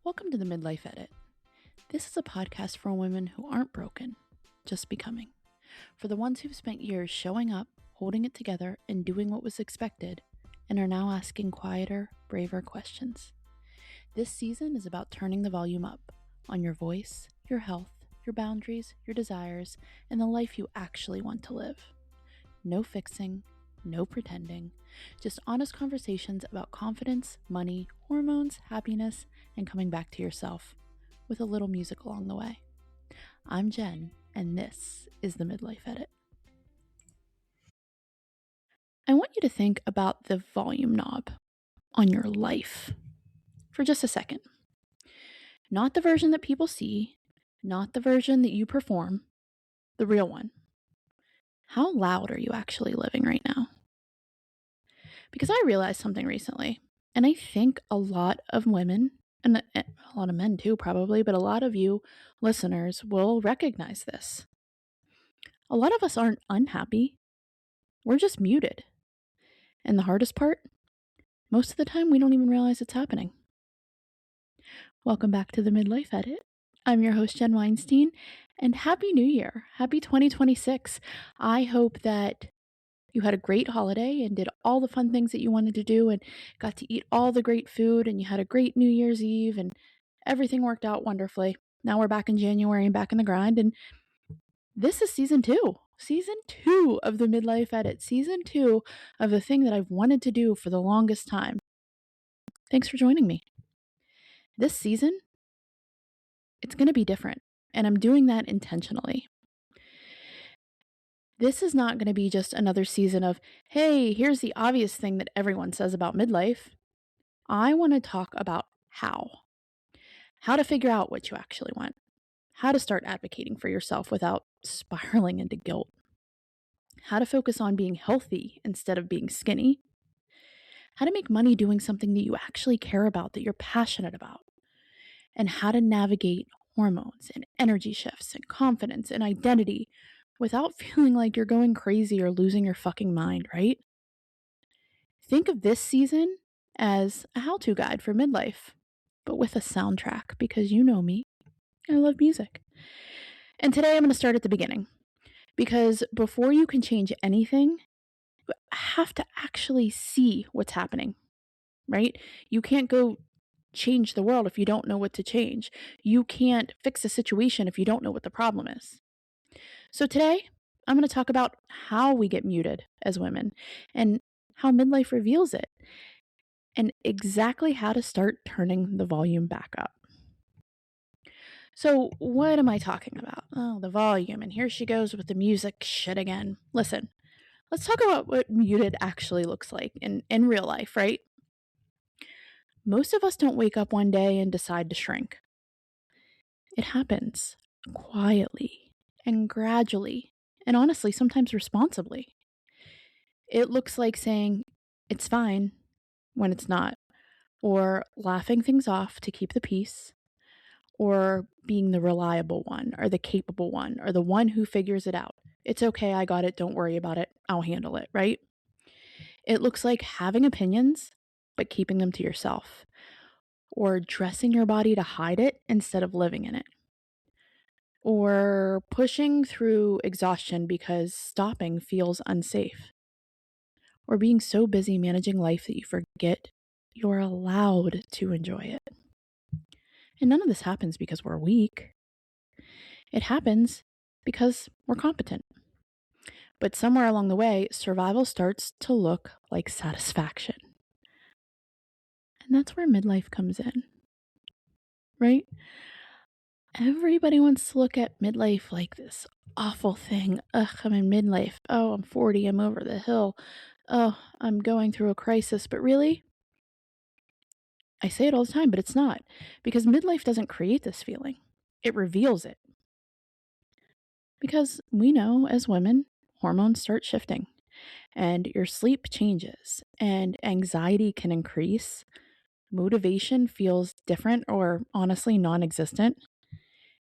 Welcome to the Midlife Edit. This is a podcast for women who aren't broken, just becoming. For the ones who've spent years showing up, holding it together, and doing what was expected, and are now asking quieter, braver questions. This season is about turning the volume up on your voice, your health, your boundaries, your desires, and the life you actually want to live. No fixing, no pretending, just honest conversations about confidence, money, hormones, happiness, and coming back to yourself, with a little music along the way. I'm Jen, and this is the Midlife Edit. I want you to think about the volume knob on your life for just a second. Not the version that people see, not the version that you perform, the real one. How loud are you actually living right now? Because I realized something recently, and I think a lot of women, and a lot of men too probably, but a lot of you listeners will recognize this. A lot of us aren't unhappy, we're just muted. And the hardest part, most of the time we don't even realize it's happening. Welcome back to the Midlife Edit. I'm your host, Jen Weinstein, and Happy New Year. Happy 2026. I hope that you had a great holiday and did all the fun things that you wanted to do and got to eat all the great food, and you had a great New Year's Eve and everything worked out wonderfully. Now we're back in January and back in the grind, and this is season 2. Season 2 of the Midlife Edit. Season 2 of the thing that I've wanted to do for the longest time. Thanks for joining me. This season, it's going to be different, and I'm doing that intentionally. This is not going to be just another season of, hey, here's the obvious thing that everyone says about midlife. I want to talk about how to figure out what you actually want, how to start advocating for yourself without spiraling into guilt, how to focus on being healthy instead of being skinny, how to make money doing something that you actually care about, that you're passionate about, and how to navigate hormones and energy shifts and confidence and identity without feeling like you're going crazy or losing your fucking mind, right? Think of this season as a how-to guide for midlife, but with a soundtrack, because you know me, I love music. And today I'm going to start at the beginning, because before you can change anything, you have to actually see what's happening, right? You can't go change the world if you don't know what to change. You can't fix a situation if you don't know what the problem is. So today, I'm going to talk about how we get muted as women and how midlife reveals it, and exactly how to start turning the volume back up. So what am I talking about? Oh, the volume, and here she goes with the music shit again. Listen, let's talk about what muted actually looks like in real life, right? Most of us don't wake up one day and decide to shrink. It happens quietly and gradually, and honestly, sometimes responsibly. It looks like saying, it's fine, when it's not, or laughing things off to keep the peace, or being the reliable one, or the capable one, or the one who figures it out. It's okay, I got it, don't worry about it, I'll handle it, right? It looks like having opinions, but keeping them to yourself, or dressing your body to hide it instead of living in it, or pushing through exhaustion because stopping feels unsafe, or being so busy managing life that you forget you're allowed to enjoy it. And none of this happens because we're weak. It happens because we're competent. But somewhere along the way, survival starts to look like satisfaction. And that's where midlife comes in, right? Everybody wants to look at midlife like this awful thing. Ugh, I'm in midlife. Oh, I'm 40. I'm over the hill. Oh, I'm going through a crisis. But really, I say it all the time, but it's not. Because midlife doesn't create this feeling. It reveals it. Because we know as women, hormones start shifting and your sleep changes and anxiety can increase. Motivation feels different or honestly non existent.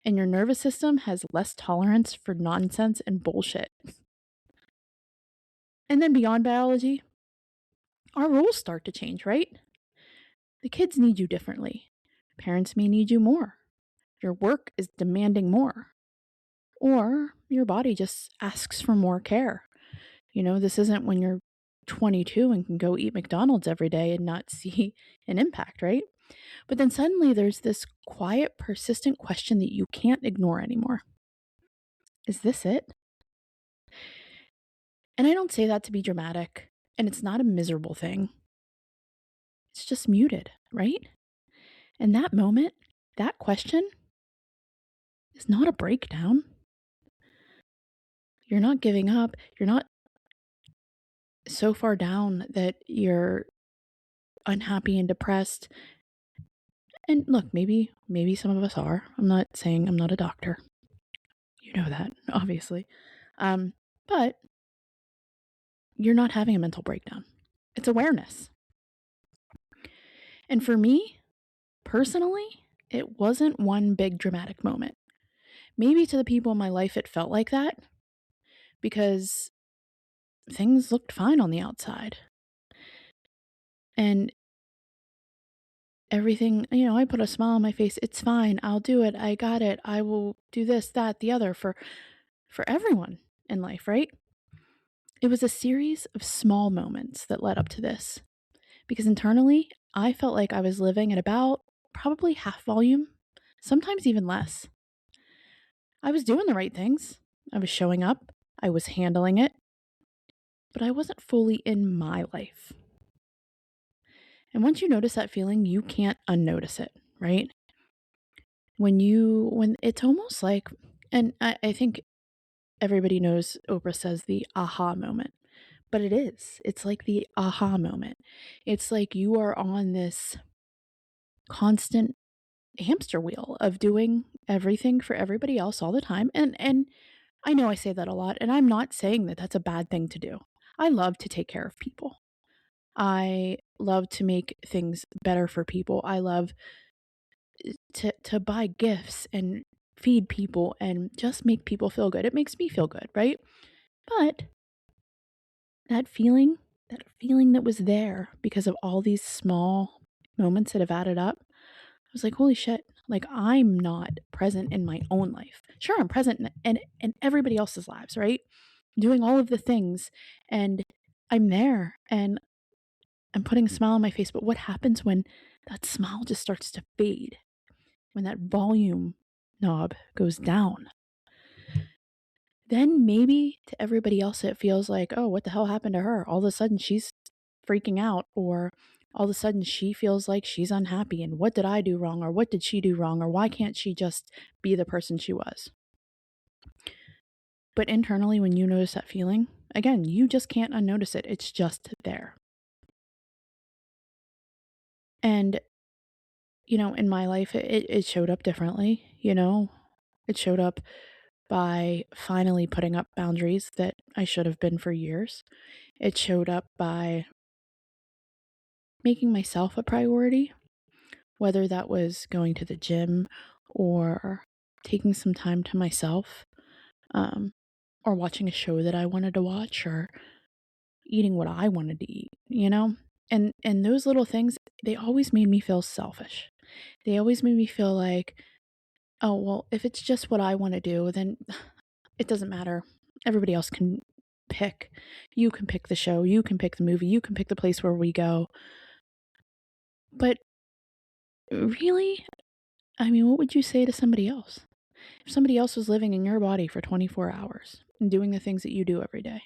And your nervous system has less tolerance for nonsense and bullshit. And then beyond biology, our roles start to change, right? The kids need you differently. Parents may need you more. Your work is demanding more. Or your body just asks for more care. This isn't when you're 22 and can go eat McDonald's every day and not see an impact, right? But then suddenly there's this quiet, persistent question that you can't ignore anymore. Is this it? And I don't say that to be dramatic, and it's not a miserable thing. It's just muted, right? And that moment, that question is not a breakdown. You're not giving up. You're not so far down that you're unhappy and depressed. And look, maybe some of us are. I'm not saying I'm not a doctor. You know that, obviously. But you're not having a mental breakdown. It's awareness. And for me, personally, it wasn't one big dramatic moment. Maybe to the people in my life it felt like that because things looked fine on the outside. And everything, I put a smile on my face. It's fine. I'll do it. I got it. I will do this, that, the other for everyone in life, right? It was a series of small moments that led up to this. Because internally, I felt like I was living at about probably half volume, sometimes even less. I was doing the right things. I was showing up. I was handling it. But I wasn't fully in my life. And once you notice that feeling, you can't unnotice it, right? When it's almost like, and I think everybody knows Oprah says the aha moment, but it's like the aha moment. It's like you are on this constant hamster wheel of doing everything for everybody else all the time. And I know I say that a lot, and I'm not saying that that's a bad thing to do. I love to take care of people. I love to make things better for people. I love to buy gifts and feed people and just make people feel good. It makes me feel good, right? But that feeling that was there because of all these small moments that have added up, I was like, holy shit, like I'm not present in my own life. Sure, I'm present in everybody else's lives, right? Doing all of the things, and I'm there and I'm putting a smile on my face. But what happens when that smile just starts to fade? When that volume knob goes down? Then maybe to everybody else it feels like, oh, what the hell happened to her? All of a sudden she's freaking out, or all of a sudden she feels like she's unhappy, and what did I do wrong, or what did she do wrong, or why can't she just be the person she was? But internally, when you notice that feeling, again, you just can't unnotice it. It's just there. And, in my life, it showed up differently, It showed up by finally putting up boundaries that I should have been for years. It showed up by making myself a priority, whether that was going to the gym or taking some time to myself, or watching a show that I wanted to watch, or eating what I wanted to eat, And those little things, they always made me feel selfish. They always made me feel like, oh, well, if it's just what I want to do, then it doesn't matter. Everybody else can pick. You can pick the show, you can pick the movie, you can pick the place where we go. But really, what would you say to somebody else? If somebody else was living in your body for 24 hours and doing the things that you do every day,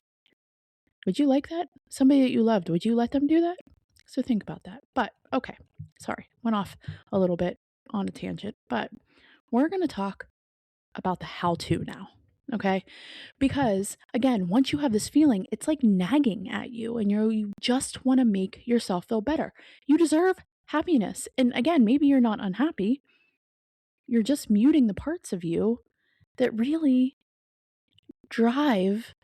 would you like that? Somebody that you loved, would you let them do that? So think about that. But okay, sorry, went off a little bit on a tangent, but we're going to talk about the how-to now, okay? Because again, once you have this feeling, it's like nagging at you, and you just want to make yourself feel better. You deserve happiness. And again, maybe you're not unhappy. You're just muting the parts of you that really drive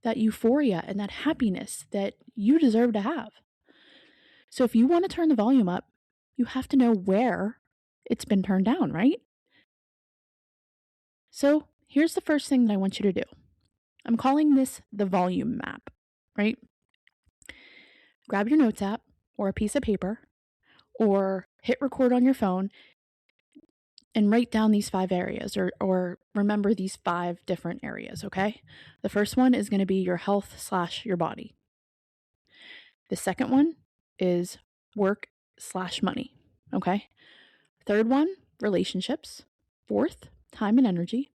that euphoria and that happiness that you deserve to have. So if you want to turn the volume up, you have to know where it's been turned down, right? So here's the first thing that I want you to do. I'm calling this the volume map, right? Grab your notes app or a piece of paper, or hit record on your phone and write down these 5 areas or remember these 5 different areas, okay? The first one is going to be your health / your body. The second one is work / money, okay? Third one, relationships. Fourth, time and energy.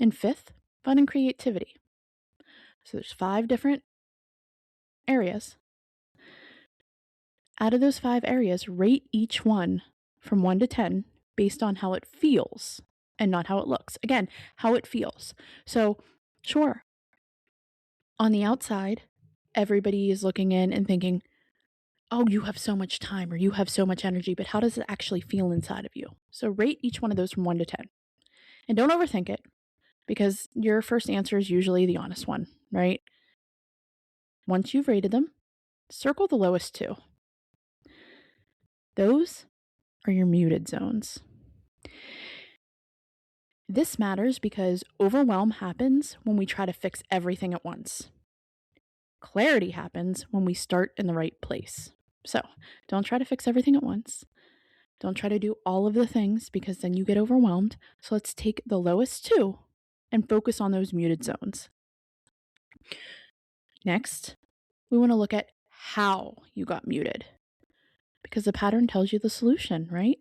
And fifth, fun and creativity. So there's 5 different areas. Out of those 5 areas, rate each one from 1 to 10 based on how it feels and not how it looks. Again, how it feels. So, sure, on the outside, everybody is looking in and thinking, oh, you have so much time or you have so much energy, but how does it actually feel inside of you? So rate each one of those from 1 to 10. And don't overthink it, because your first answer is usually the honest one, right? Once you've rated them, circle the lowest 2. Those are your muted zones. This matters because overwhelm happens when we try to fix everything at once. Clarity happens when we start in the right place. So don't try to fix everything at once. Don't try to do all of the things because then you get overwhelmed. So let's take the lowest 2 and focus on those muted zones. Next, we want to look at how you got muted, because the pattern tells you the solution, right?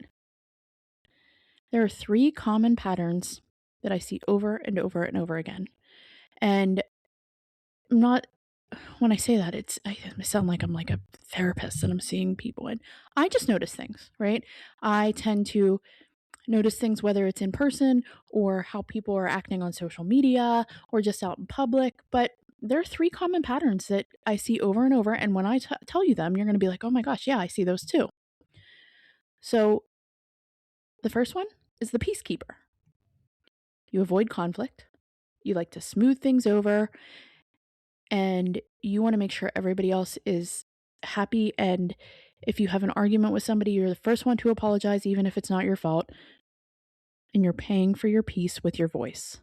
There are 3 common patterns that I see over and over and over again. And when I say that, I sound like I'm like a therapist and I'm seeing people, and I just notice things, right? I tend to notice things, whether it's in person or how people are acting on social media or just out in public. But there are 3 common patterns that I see over and over. And when I tell you them, you're going to be like, oh my gosh, yeah, I see those too. So the first one is the peacekeeper. You avoid conflict. You like to smooth things over. And you want to make sure everybody else is happy. And if you have an argument with somebody, you're the first one to apologize, even if it's not your fault. And you're paying for your peace with your voice.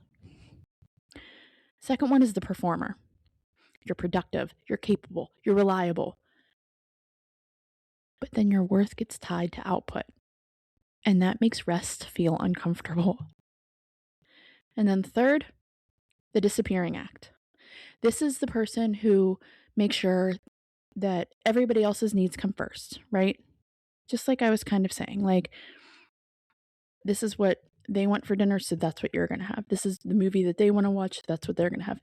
Second one is the performer. You're productive, you're capable, you're reliable. But then your worth gets tied to output. And that makes rest feel uncomfortable. And then third, the disappearing act. This is the person who makes sure that everybody else's needs come first, right? Just like I was kind of saying, like, this is what they want for dinner, so that's what you're going to have. This is the movie that they want to watch, that's what they're going to have.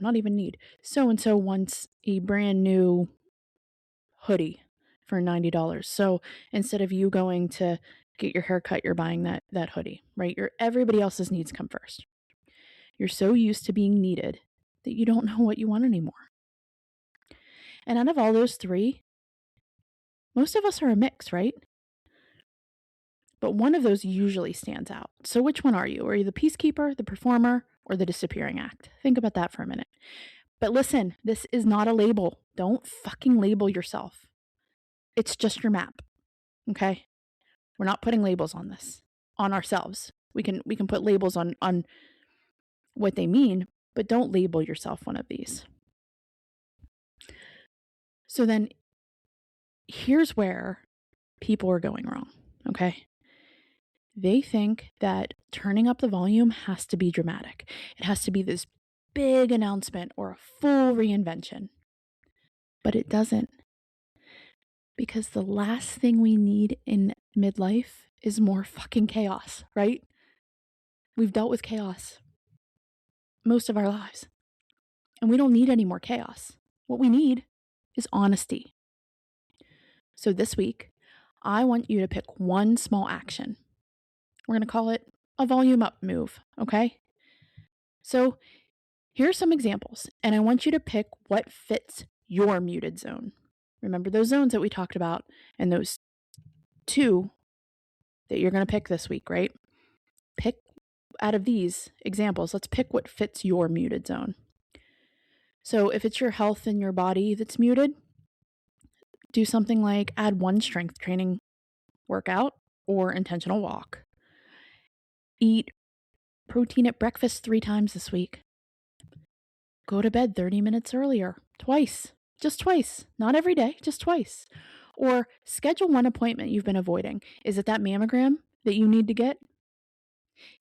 Not even need. So-and-so wants a brand new hoodie for $90. So instead of you going to get your hair cut, you're buying that hoodie, right? Everybody else's needs come first. You're so used to being needed that you don't know what you want anymore. And out of all those 3, most of us are a mix, right? But one of those usually stands out. So which one are you? Are you the peacekeeper, the performer, or the disappearing act? Think about that for a minute. But listen, this is not a label. Don't fucking label yourself. It's just your map. Okay? We're not putting labels on this, on ourselves. We can put labels on what they mean, but don't label yourself one of these. So then here's where people are going wrong, okay? They think that turning up the volume has to be dramatic. It has to be this big announcement or a full reinvention. But it doesn't. Because the last thing we need in midlife is more fucking chaos, right? We've dealt with chaos most of our lives. And we don't need any more chaos. What we need is honesty. So this week, I want you to pick one small action. We're going to call it a volume up move, okay? So here are some examples, and I want you to pick what fits your muted zone. Remember those zones that we talked about and those 2 that you're going to pick this week, right? Pick out of these examples, let's pick what fits your muted zone. So if it's your health and your body that's muted, do something like add 1 strength training workout or intentional walk. Eat protein at breakfast 3 times this week. Go to bed 30 minutes earlier, twice. Just twice. Not every day, just twice. Or schedule one appointment you've been avoiding. Is it that mammogram that you need to get?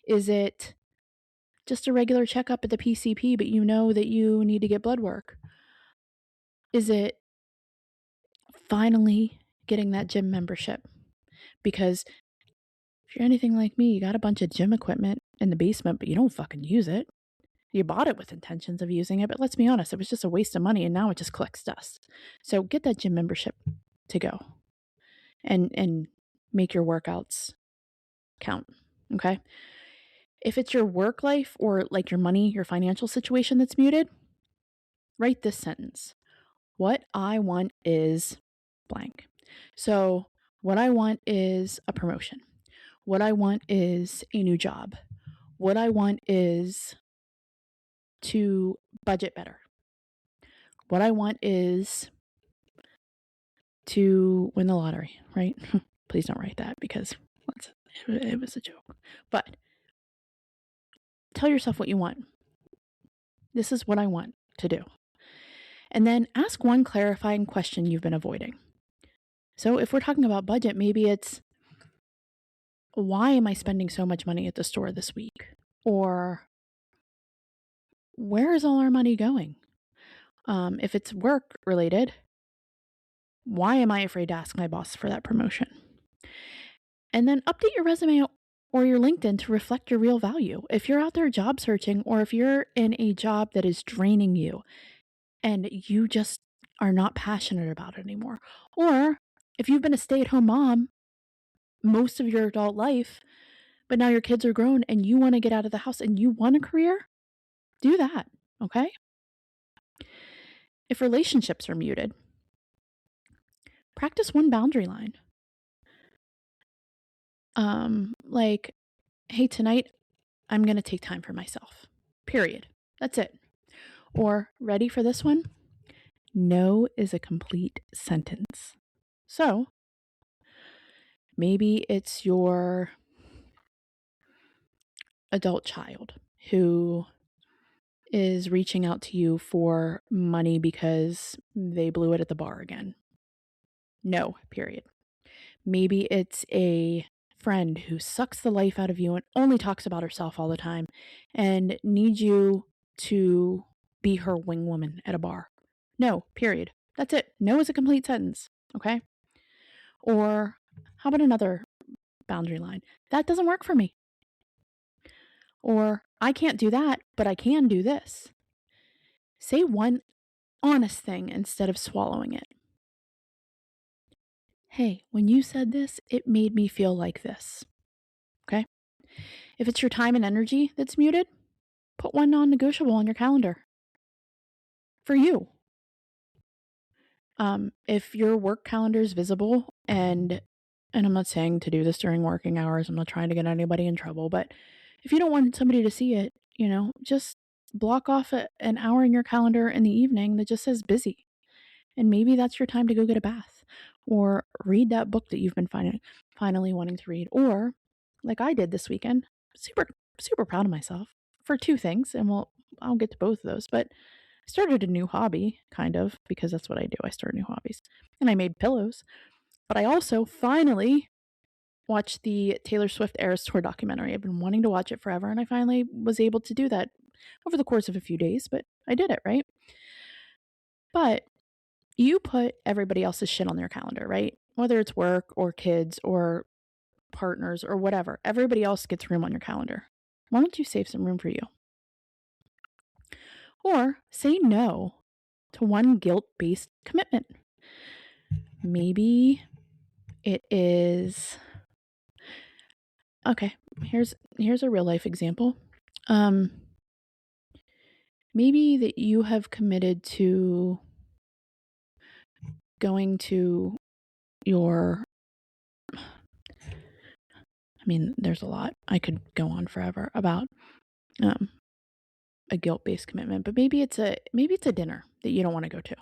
Is it just a regular checkup at the PCP, but you know that you need to get blood work? Is it finally getting that gym membership? Because if you're anything like me, you got a bunch of gym equipment in the basement, but you don't fucking use it. You bought it with intentions of using it, but let's be honest, it was just a waste of money and now it just collects dust. So get that gym membership to go and make your workouts count. Okay? If it's your work life or like your money, your financial situation that's muted, write this sentence. What I want is blank. So, what I want is a promotion. What I want is a new job. What I want is to budget better. What I want is to win the lottery, right? Please don't write that because it was a joke. But tell yourself what you want. This is what I want to do. And then ask one clarifying question you've been avoiding. So if we're talking about budget, maybe it's, why am I spending so much money at the store this week? Or where is all our money going? If it's work related, why am I afraid to ask my boss for that promotion? And then update your resume or your LinkedIn to reflect your real value. If you're out there job searching, or if you're in a job that is draining you and you just are not passionate about it anymore, or if you've been a stay-at-home mom most of your adult life, but now your kids are grown and you want to get out of the house and you want a career, do that, okay? If relationships are muted, practice one boundary line. Like, hey, tonight I'm going to take time for myself. Period. That's it. Or, ready for this one? No is a complete sentence. So, maybe it's your adult child who is reaching out to you for money because they blew it at the bar again. No, period. Maybe it's a friend who sucks the life out of you and only talks about herself all the time and needs you to be her wing woman at a bar. No, period. That's it. No is a complete sentence. Okay? Or how about another boundary line? That doesn't work for me. Or I can't do that, but I can do this. Say one honest thing instead of swallowing it. Hey, when you said this, it made me feel like this. Okay? If it's your time and energy that's muted, put one non-negotiable on your calendar for you. If your work calendar is visible, and I'm not saying to do this during working hours, I'm not trying to get anybody in trouble, but if you don't want somebody to see it, just block off an hour in your calendar in the evening that just says busy. And maybe that's your time to go get a bath or read that book that you've been finally wanting to read. Or, like I did this weekend, super, super proud of myself for two things. And I'll get to both of those. But I started a new hobby, kind of, because that's what I do. I start new hobbies. And I made pillows. But I also finally watched the Taylor Swift Eras Tour documentary. I've been wanting to watch it forever. And I finally was able to do that over the course of a few days. But I did it, right? But you put everybody else's shit on their calendar, right? Whether it's work or kids or partners or whatever, everybody else gets room on your calendar. Why don't you save some room for you? Or say no to one guilt-based commitment. Maybe it is, okay, here's a real life example. Maybe that you have committed to going to your, there's a lot. I could go on forever about a guilt-based commitment, but maybe it's a dinner that you don't want to go to.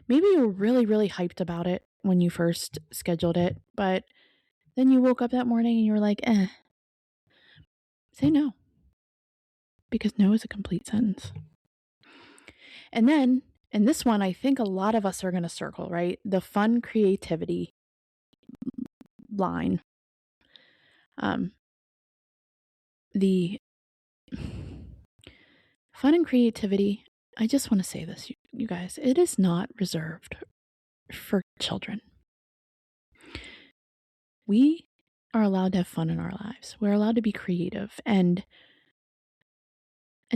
Maybe you were really, really hyped about it when you first scheduled it, but then you woke up that morning and you were like, say no. Because no is a complete sentence. And then And this one, I think a lot of us are going to circle, right? The fun creativity line. The fun and creativity, I just want to say this, you guys, it is not reserved for children. We are allowed to have fun in our lives. We're allowed to be creative and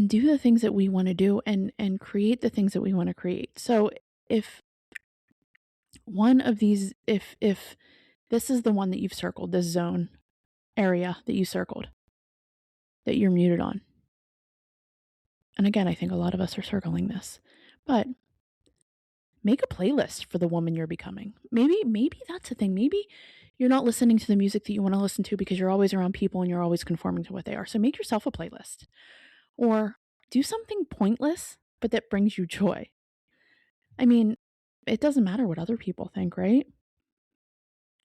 do the things that we want to do and create the things that we want to create. So if one of these, if this is the one that you've circled, this zone area that you circled, that you're muted on. And again, I think a lot of us are circling this, but make a playlist for the woman you're becoming. Maybe that's the thing. Maybe you're not listening to the music that you want to listen to because you're always around people and you're always conforming to what they are. So make yourself a playlist or do something pointless, but that brings you joy. I mean, it doesn't matter what other people think, right?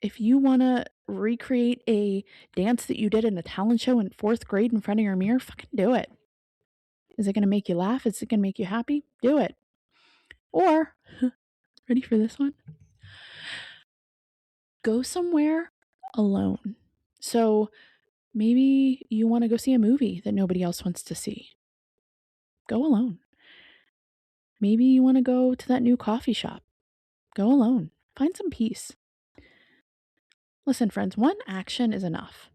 If you want to recreate a dance that you did in a talent show in 4th grade in front of your mirror, fucking do it. Is it going to make you laugh? Is it going to make you happy? Do it. Or, ready for this one? Go somewhere alone. So maybe you want to go see a movie that nobody else wants to see. Go alone. Maybe you want to go to that new coffee shop. Go alone. Find some peace. Listen, friends, one action is enough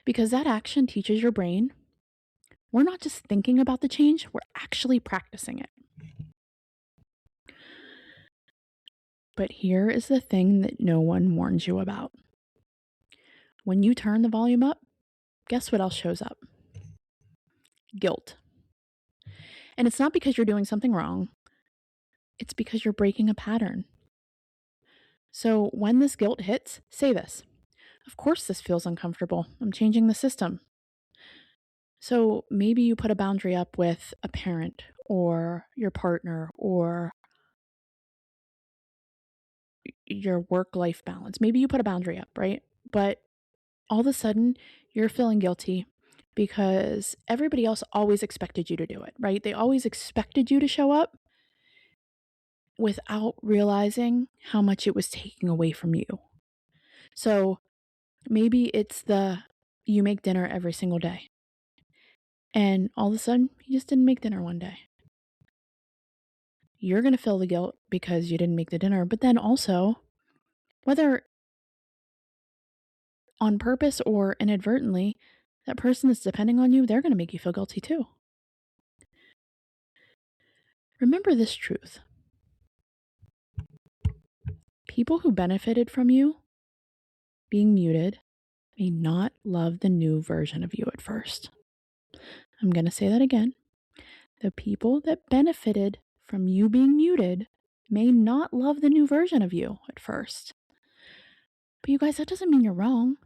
because that action teaches your brain we're not just thinking about the change, we're actually practicing it. But here is the thing that no one warns you about. When you turn the volume up, guess what else shows up? Guilt. And it's not because you're doing something wrong. It's because you're breaking a pattern. So when this guilt hits, say this. Of course this feels uncomfortable. I'm changing the system. So maybe you put a boundary up with a parent or your partner or your work-life balance. Maybe you put a boundary up, right? But all of a sudden, you're feeling guilty because everybody else always expected you to do it, right? They always expected you to show up without realizing how much it was taking away from you. So maybe it's you make dinner every single day. And all of a sudden, you just didn't make dinner one day. You're going to feel the guilt because you didn't make the dinner. But then also, whether on purpose or inadvertently, that person that's depending on you, they're going to make you feel guilty too. Remember this truth. People who benefited from you being muted may not love the new version of you at first. I'm going to say that again. The people that benefited from you being muted may not love the new version of you at first. But you guys, that doesn't mean you're wrong.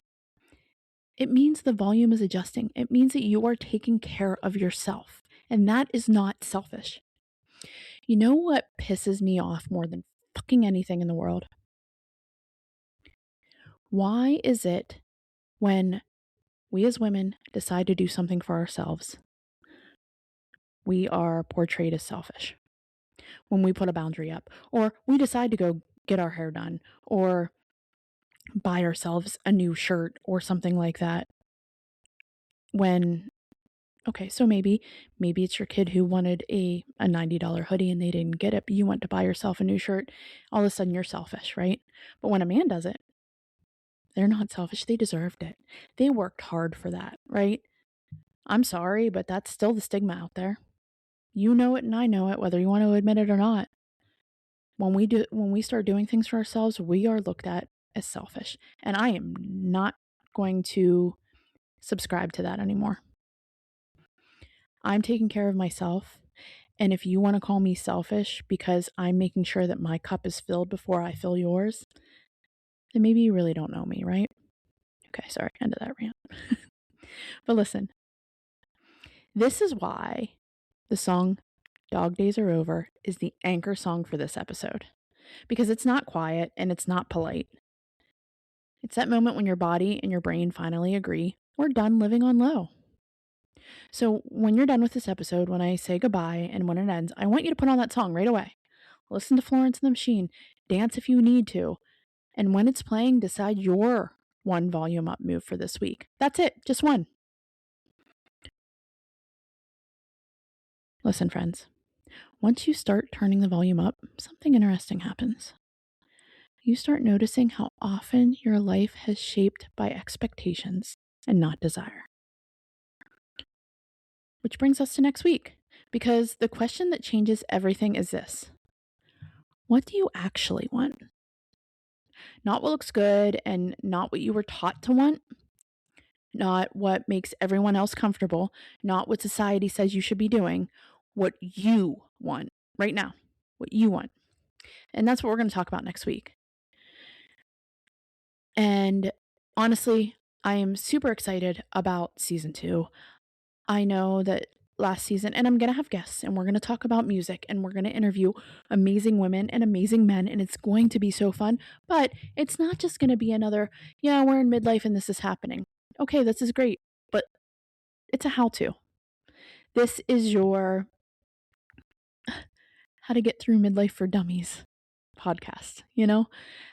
It means the volume is adjusting. It means that you are taking care of yourself. And that is not selfish. You know what pisses me off more than fucking anything in the world? Why is it when we as women decide to do something for ourselves, we are portrayed as selfish? When we put a boundary up, or we decide to go get our hair done, or buy ourselves a new shirt or something like that. Okay, so maybe it's your kid who wanted a $90 hoodie and they didn't get it, but you want to buy yourself a new shirt. All of a sudden you're selfish, right? But when a man does it, they're not selfish. They deserved it. They worked hard for that, right? I'm sorry, but that's still the stigma out there. You know it and I know it, whether you want to admit it or not. When we start doing things for ourselves, we are looked at as selfish. And I am not going to subscribe to that anymore. I'm taking care of myself. And if you want to call me selfish because I'm making sure that my cup is filled before I fill yours, then maybe you really don't know me, right? Okay, sorry, end of that rant. But listen, this is why the song Dog Days Are Over is the anchor song for this episode. Because it's not quiet and it's not polite. It's that moment when your body and your brain finally agree, we're done living on low. So when you're done with this episode, when I say goodbye and when it ends, I want you to put on that song right away. listen to Florence and the Machine, dance if you need to. And when it's playing, decide your one volume up move for this week. That's it, just one. Listen, friends, once you start turning the volume up, something interesting happens. You start noticing how often your life has shaped by expectations and not desire. Which brings us to next week, because the question that changes everything is this: what do you actually want? Not what looks good and not what you were taught to want, not what makes everyone else comfortable, not what society says you should be doing, what you want right now, what you want. And that's what we're going to talk about next week. And honestly, I am super excited about season 2. I know that last season, and I'm going to have guests, and we're going to talk about music, and we're going to interview amazing women and amazing men, and it's going to be so fun. But it's not just going to be another, yeah, we're in midlife and this is happening. Okay, this is great, but it's a how-to. This is your how to get through midlife for dummies podcast,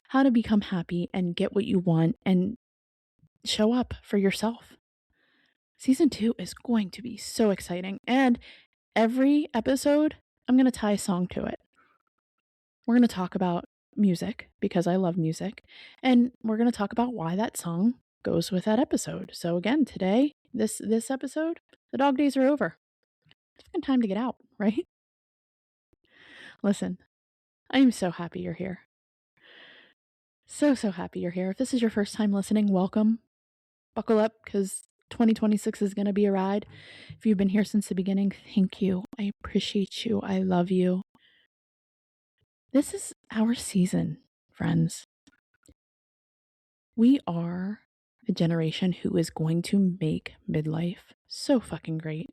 how to become happy and get what you want and show up for yourself. Season 2 is going to be so exciting. And every episode, I'm going to tie a song to it. We're going to talk about music because I love music. And we're going to talk about why that song goes with that episode. So again, today, this episode, the dog days are over. It's fucking time to get out, right? Listen, I am so happy you're here. So happy you're here. If this is your first time listening, welcome. Buckle up because 2026 is going to be a ride. If you've been here since the beginning, thank you. I appreciate you. I love you. This is our season, friends. We are a generation who is going to make midlife so fucking great.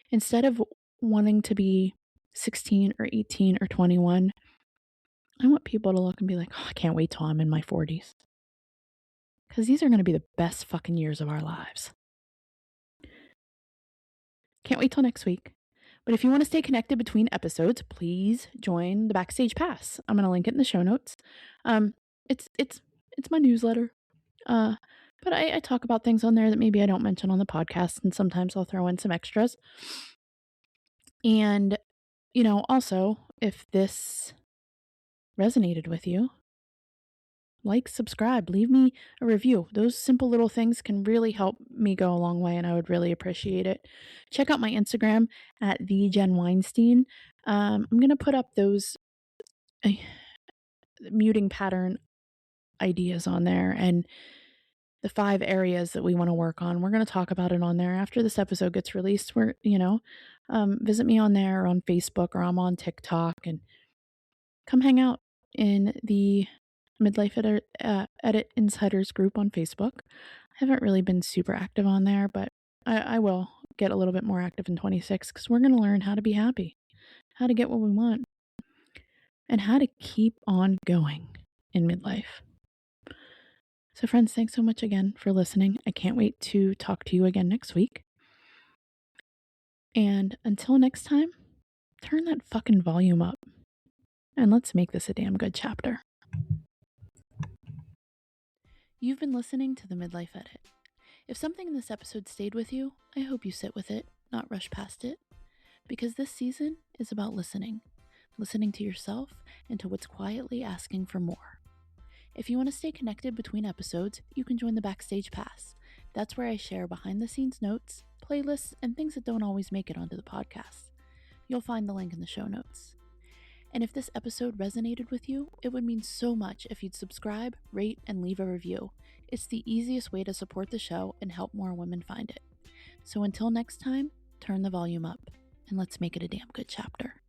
Instead of wanting to be 16 or 18 or 21, I want people to look and be like, oh, I can't wait till I'm in my 40s. Because these are going to be the best fucking years of our lives. Can't wait till next week. But if you want to stay connected between episodes, please join the Backstage Pass. I'm going to link it in the show notes. It's my newsletter. But I talk about things on there that maybe I don't mention on the podcast, and sometimes I'll throw in some extras. And, also, if this resonated with you, like, subscribe, leave me a review. Those simple little things can really help me go a long way, and I would really appreciate it. Check out my Instagram at @thejenweinstein. I'm going to put up those muting pattern ideas on there and the 5 areas that we want to work on. We're going to talk about it on there after this episode gets released. Visit me on there or on Facebook, or I'm on TikTok, and come hang out in the Midlife Edit Insiders group on Facebook. I haven't really been super active on there, but I will get a little bit more active in 26 because we're going to learn how to be happy, how to get what we want, and how to keep on going in midlife. So friends, thanks so much again for listening. I can't wait to talk to you again next week. And until next time, turn that fucking volume up and let's make this a damn good chapter. You've been listening to the Midlife Edit. If something in this episode stayed with you, I hope you sit with it, not rush past it. Because this season is about listening to yourself and to what's quietly asking for more. If you want to stay connected between episodes, you can join the Backstage Pass. That's where I share behind-the-scenes notes, playlists, and things that don't always make it onto the podcast. You'll find the link in the show notes. And if this episode resonated with you, it would mean so much if you'd subscribe, rate, and leave a review. It's the easiest way to support the show and help more women find it. So until next time, turn the volume up, and let's make it a damn good chapter.